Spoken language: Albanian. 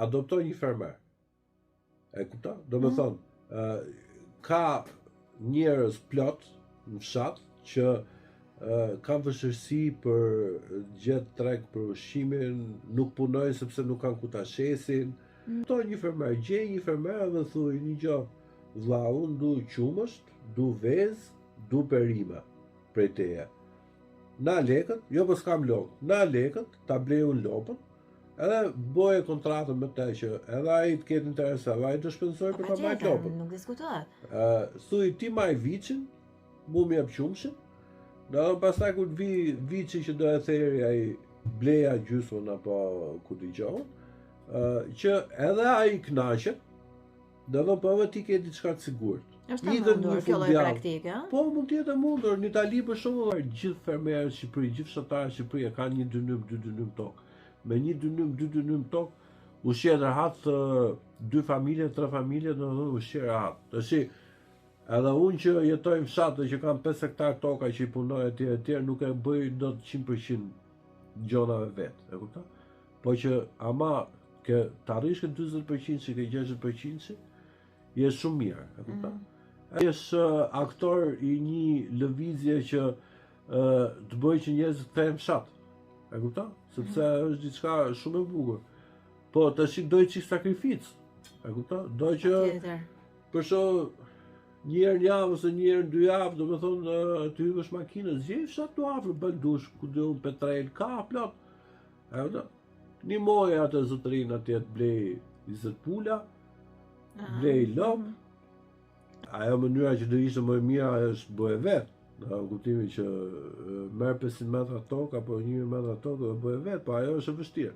adoptoj një fermer. E kupton? Do me thonë, ka njerëz plot në fshat që kanë vështirësi për gjetë treg për ushqimin, nuk punojnë sepse nuk kanë ku ta shesin. To një fermer, gjej një fermer dhe thuj një gjë, vlla, unë du qumësht, du vezë, du perime prej teje. Na lekët, jo po s'kam lopë, na lekët, ta blej unë lopën, edhe boje kontratën me te që edhe ai të ketë interes, edhe ai të shpenzoj për ta marrë lopën. Nuk diskutohet. Thuj ti maj vicin, mu më jep qumshin, dhe pastaj kur vi vici që do e theri ai bleja gjysmën apo ku dëgjon, që edhe ai kënaqet, do të thonë ti ke diçka të sigurt. Është e mundur kjo lloj praktike, ëh? Po mund të jetë e mundur. Në Itali për shembull, gjithë fermerët në Shqipëri, gjithë fshatarët në Shqipëri e kanë 1 dynym, 2 dynym tokë. Me 1 dynym, 2 dynym tokë, ushqen rahat 2 familje, 3 familje, do të thonë ushqen rahat. Tash edhe unë që jetoj në fshat dhe që kam 5 hektar toka që i punoj etj, nuk e bëj dot 100% gjonave vet, e kupton? Po që ama që të arrish ke 40% që ke 60% je shumë mirë, e kupton? Ai është aktor i një lëvizje që të bëj që njerëzit të kthehen në fshat. E kupton? Sepse është diçka shumë e bukur. Po tash doj çik sakrificë. E kupton? Doj që për shkak një herë në javë ose një herë në 2 javë, do të thonë të hysh makinën, zgjej fshat tu afër, bën dush, ku do un petrol, ka plot. E kupton? Një moj atë zotërin atje të blej 20 pula, blej lop. Ajo mënyra që do ishte më e mira është bëhe vetë, në kuptimin që merr 500 metra tokë apo 1000 metra tokë dhe bëhe vetë, po ajo është e vështirë.